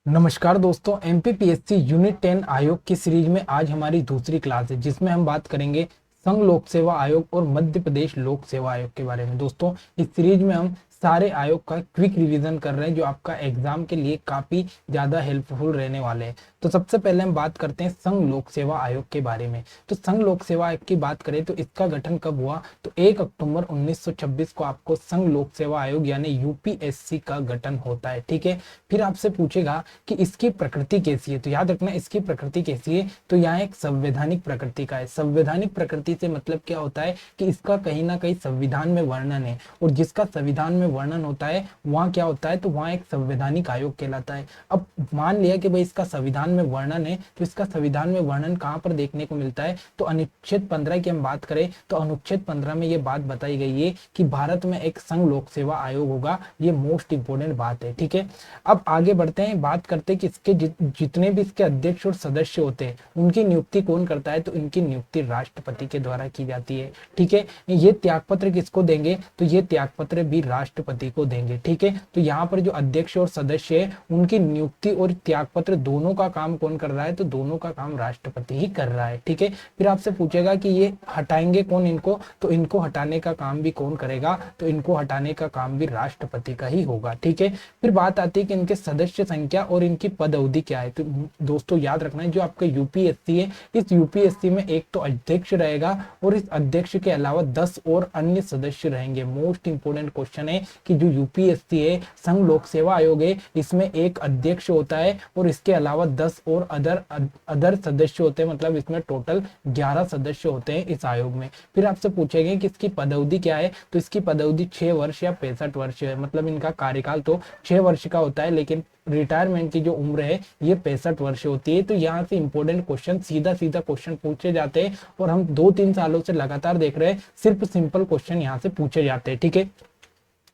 नमस्कार दोस्तों, MPPSC unit 10 आयोग की सीरीज में आज हमारी दूसरी क्लास है जिसमें हम बात करेंगे संघ लोक सेवा आयोग और मध्य प्रदेश लोक सेवा आयोग के बारे में। दोस्तों, इस सीरीज में हम सारे आयोग का क्विक रिवीजन कर रहे हैं जो आपका एग्जाम के लिए काफी ज्यादा हेल्पफुल रहने वाले हैं। तो सबसे पहले हम बात करते हैं संघ लोक सेवा आयोग के बारे में। तो संघ लोक सेवा आयोग की बात करें तो इसका गठन कब हुआ, तो 1 अक्टूबर 1926 को आपको संघ लोक सेवा आयोग यानी यूपीएससी का गठन होता है। ठीक है, फिर आपसे पूछेगा कि इसकी प्रकृति कैसी है, तो याद रखना इसकी प्रकृति कैसी है, तो यहाँ एक संवैधानिक प्रकृति का है। संवैधानिक प्रकृति से मतलब क्या होता है कि इसका कहीं ना कहीं संविधान में वर्णन है, और जिसका संविधान में वर्णन होता है वहां क्या होता है, तो वहां एक संवैधानिक आयोग कहलाता है। अब मान लिया कि भाई इसका संविधान में वर्णन है, तो इसका संविधान में वर्णन कहाँ पर देखने को मिलता है, तो अनुच्छेद 15 की हम बात करें तो अनुच्छेद 15 में ये बात बताई गई है कि भारत में एक संघ लोक सेवा आयोग होगा। ये मोस्ट इंपोर्टेंट बात है। ठीक है, अब आगे बढ़ते हैं, बात करते हैं कि इसके जितने भी इसके अध्यक्ष और सदस्य होते हैं उनकी नियुक्ति कौन करता है, तो इनकी नियुक्ति राष्ट्रपति के द्वारा की जाती है। ठीक है, ये त्यागपत्र किसको देंगे, तो ये त्यागपत्र भी राष्ट्रपति को देंगे। ठीक है, तो यहाँ पर जो अध्यक्ष और सदस्य है उनकी नियुक्ति और त्यागपत्र दोनों का काम कौन कर रहा है, तो दोनों का काम राष्ट्रपति ही कर रहा है। ठीक है, फिर आपसे पूछेगा कि ये हटाएंगे कौन इनको, तो इनको हटाने का काम भी कौन करेगा, तो इनको हटाने का काम भी राष्ट्रपति का ही होगा। ठीक है, फिर बात आती है कि इनके सदस्य संख्या और इनकी पद अवधि क्या है। तो दोस्तों याद रखना है, जो आपका यूपीएससी है, इस यूपीएससी में एक तो अध्यक्ष रहेगा और इस अध्यक्ष के अलावा 10 और अन्य सदस्य रहेंगे। मोस्ट इंपोर्टेंट क्वेश्चन है कि जो यूपीएससी है, संघ लोक सेवा आयोग है, इसमें एक अध्यक्ष होता है और इसके अलावा 10 और अदर सदस्य होते हैं, मतलब इसमें टोटल 11 सदस्य होते हैं इस आयोग में। फिर आपसे पूछेंगे कि इसकी पदावधि क्या है, तो इसकी पदावधि 6 वर्ष या 65 वर्ष है। मतलब इनका कार्यकाल तो 6 वर्ष का होता है, लेकिन रिटायरमेंट की जो उम्र है ये 65 वर्ष होती है। तो यहाँ से इंपॉर्टेंट क्वेश्चन सीधा सीधा क्वेश्चन पूछे जाते हैं, और हम 2-3 सालों से लगातार देख रहे हैं सिर्फ सिंपल क्वेश्चन यहाँ से पूछे जाते हैं। ठीक है,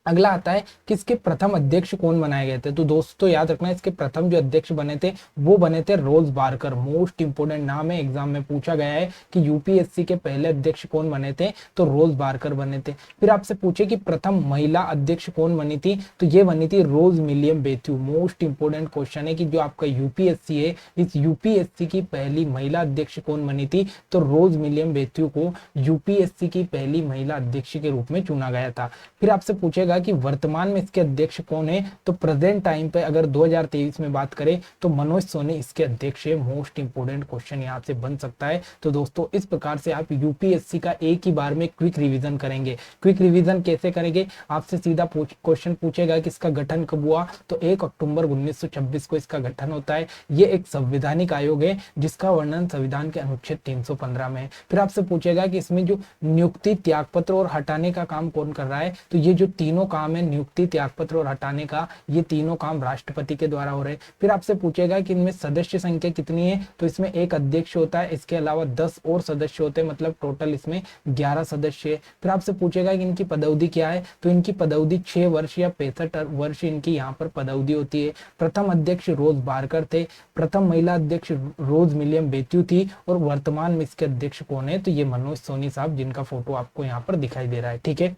अगला आता है कि इसके प्रथम अध्यक्ष कौन बनाए गए थे। तो दोस्तों याद रखना, इसके प्रथम जो अध्यक्ष बने थे वो बने थे रोज बारकर। मोस्ट इंपोर्टेंट नाम है, एग्जाम में पूछा गया है कि यूपीएससी के पहले अध्यक्ष कौन बने थे, तो रोज बारकर बने थे। फिर आपसे पूछे कि प्रथम महिला अध्यक्ष कौन बनी थी, तो ये बनी थी रोज मिलियम बेथ्यू। मोस्ट इंपोर्टेंट क्वेश्चन है कि जो आपका यूपीएससी है, इस यूपीएससी की पहली महिला अध्यक्ष कौन बनी थी, तो रोज मिलियम बेथ्यू को यूपीएससी की पहली महिला अध्यक्ष के रूप में चुना गया था। फिर आपसे पूछेगा कि वर्तमान में इसके अध्यक्ष कौन है, तो प्रेजेंट टाइम पे अगर 2023 में बात करें तो मनोज सोनी इसके अध्यक्ष है। मोस्ट इंपोर्टेंट क्वेश्चन यहाँ से बन सकता है। तो दोस्तों इस प्रकार से आप यूपीएससी का एक ही बार में क्विक रिवीजन करेंगे। क्विक रिवीजन कैसे करेंगे, आपसे सीधा क्वेश्चन पूछेगा कि इसका गठन कब हुआ, तो 1 अक्टूबर 1926 को इसका गठन होता है। ये एक संवैधानिक आयोग है जिसका वर्णन संविधान के अनुच्छेद 315 में है। फिर आपसे पूछेगा कि इसमें जो नियुक्ति, त्यागपत्र और हटाने का काम कौन कर रहा है, तो ये जो तीनों काम है, नियुक्ति, त्यागपत्र और हटाने का, ये तीनों काम राष्ट्रपति के द्वारा हो रहे हैं। फिर आपसे पूछेगा कि इनमें सदस्य संख्या कितनी है, तो इसमें एक अध्यक्ष होता है, इसके अलावा 10 और सदस्य होते हैं, मतलब टोटल इसमें 11 सदस्य है। फिर आपसे पूछेगा कि इनकी पदावधि क्या है, तो इनकी पदावधि 6 वर्ष या 65 वर्ष इनकी यहाँ पर पदावधि होती है। प्रथम अध्यक्ष रोज बारकर थे, प्रथम महिला अध्यक्ष रोज मिलियम बेथ्यू थी, और वर्तमान में इसके अध्यक्ष कौन है, तो ये मनोज सोनी साहब, जिनका फोटो आपको यहाँ पर दिखाई दे रहा है। ठीक है,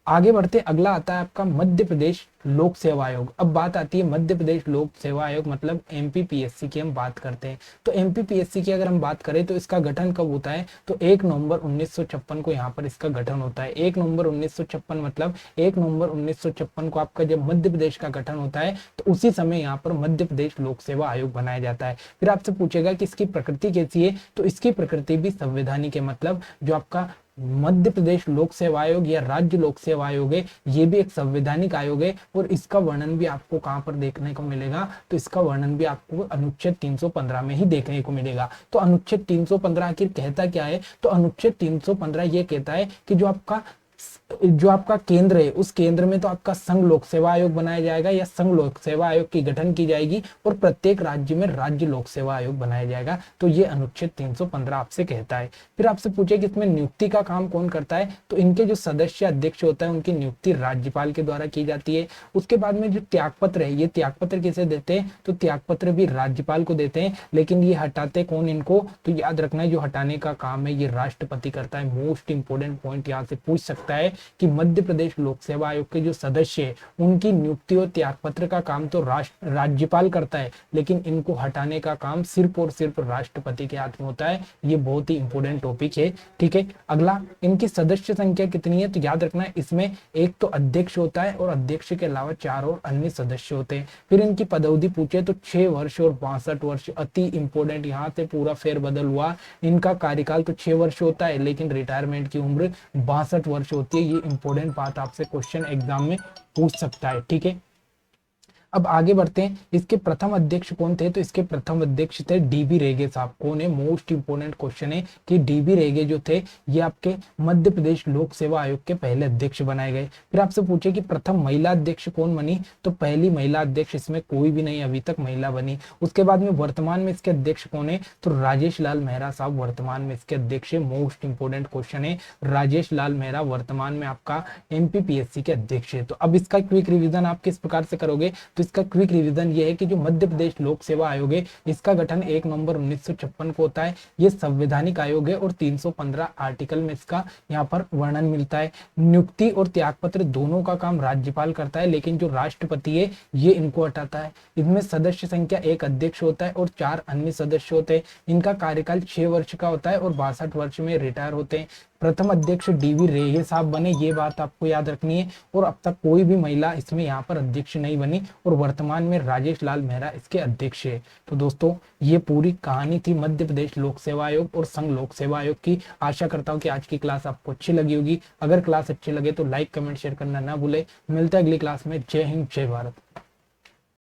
आगे बढ़ते, अगला आता है आपका मध्य प्रदेश लोक सेवा आयोग। अब बात आती है मध्य प्रदेश लोक सेवा आयोग, मतलब एमपीपीएससी की हम बात करते हैं। तो एमपीपीएससी की अगर हम बात करें तो इसका गठन कब होता है, तो 1 नवंबर 1956 को यहाँ पर इसका गठन होता है। 1 नवंबर 1956 मतलब 1 नवंबर 1956 को आपका जब मध्य प्रदेश का गठन होता है, तो उसी समय यहाँ पर मध्य प्रदेश लोक सेवा आयोग बनाया जाता है। फिर आपसे पूछेगा कि इसकी प्रकृति कैसी है, तो इसकी प्रकृति भी संवैधानिक है। मतलब जो आपका मध्य प्रदेश लोक सेवा आयोग या राज्य लोक सेवा आयोग है, ये भी एक संवैधानिक आयोग है, और इसका वर्णन भी आपको कहां पर देखने को मिलेगा, तो इसका वर्णन भी आपको अनुच्छेद 315 में ही देखने को मिलेगा। तो अनुच्छेद 315 आखिर कहता क्या है, तो अनुच्छेद 315 ये कहता है कि जो आपका केंद्र है, उस केंद्र में तो आपका संघ लोक सेवा आयोग बनाया जाएगा या संघ लोक सेवा आयोग की गठन की जाएगी, और प्रत्येक राज्य में राज्य लोक सेवा आयोग बनाया जाएगा। तो ये अनुच्छेद 315 आपसे कहता है। फिर आपसे पूछे कि इसमें नियुक्ति का काम कौन करता है, तो इनके जो सदस्य अध्यक्ष होता है उनकी नियुक्ति राज्यपाल के द्वारा की जाती है। उसके बाद में जो त्यागपत्र है, ये त्यागपत्र किसे देते हैं, तो त्यागपत्र भी राज्यपाल को देते हैं, लेकिन ये हटाते कौन इनको, तो याद रखना है जो हटाने का काम है ये राष्ट्रपति करता है। मोस्ट इंपोर्टेंट पॉइंट यहाँ से पूछ सकता है कि मध्य प्रदेश लोक सेवा आयोग के जो सदस्य है उनकी नियुक्ति और त्यागपत्र का काम तो राज्यपाल करता है, लेकिन इनको हटाने का काम सिर्फ और सिर्फ राष्ट्रपति के हाथ में होता है। ये बहुत ही इंपॉर्टेंट टॉपिक है। ठीक है, अगला, इनकी सदस्य संख्या कितनी है, तो याद रखना है इसमें एक तो अध्यक्ष होता है और अध्यक्ष के अलावा 4 और अन्य सदस्य होते हैं। फिर इनकी पदावधि पूछे तो 6 वर्ष और 62 वर्ष, अति इंपॉर्टेंट, यहाँ से पूरा फेरबदल हुआ। इनका कार्यकाल तो 6 वर्ष होता है, लेकिन रिटायरमेंट की उम्र 62 वर्ष होती है। ये इंपॉर्टेंट बात आपसे क्वेश्चन एग्जाम में पूछ सकता है। ठीक है, अब आगे बढ़ते हैं। इसके प्रथम अध्यक्ष कौन थे, तो इसके प्रथम अध्यक्ष थे डीबी रेगे साहब। कौन है, मोस्ट इंपोर्टेंट क्वेश्चन है कि डीबी रेगे जो थे ये आपके मध्य प्रदेश लोक सेवा आयोग के पहले अध्यक्ष बनाए गए। फिर आपसे पूछे कि प्रथम महिला अध्यक्ष कौन बनी, तो पहली महिला अध्यक्ष इसमें कोई भी नहीं अभी तक महिला बनी। उसके बाद में वर्तमान में इसके अध्यक्ष कौन है, तो राजेश लाल मेहरा साहब वर्तमान में इसके अध्यक्ष है। मोस्ट इंपोर्टेंट क्वेश्चन है, राजेश लाल मेहरा वर्तमान में आपका एमपीपीएससी के अध्यक्ष है। तो अब इसका क्विक रिवीजन आप किस प्रकार से करोगे, तो इसका क्विक रिवीजन ये है कि जो मध्य प्रदेश लोक सेवा आयोग है इसका गठन 1 नवंबर 1956 को होता है। ये संवैधानिक आयोग है और 315 आर्टिकल में इसका यहाँ पर वर्णन मिलता है। नियुक्ति और त्यागपत्र दोनों का काम राज्यपाल करता है, लेकिन जो राष्ट्रपति है ये इनको हटाता है। इसमें सदस्य संख्या 1 अध्यक्ष होता है और 4 अन्य सदस्य होते हैं। इनका कार्यकाल 6 वर्ष का होता है और 62 वर्ष में रिटायर होते हैं। प्रथम अध्यक्ष डीवी रेगे साहब बने, ये बात आपको याद रखनी है। और अब तक कोई भी महिला इसमें यहाँ पर अध्यक्ष नहीं बनी और वर्तमान में राजेश लाल मेहरा इसके अध्यक्ष है। तो दोस्तों ये पूरी कहानी थी मध्य प्रदेश लोक सेवा आयोग और संघ लोक सेवा आयोग की। आशा करता हूँ कि आज की क्लास आपको अच्छी लगी होगी। अगर क्लास अच्छी लगे तो लाइक कमेंट शेयर करना ना भूले। मिलते हैं अगली क्लास में। जय हिंद, जय भारत।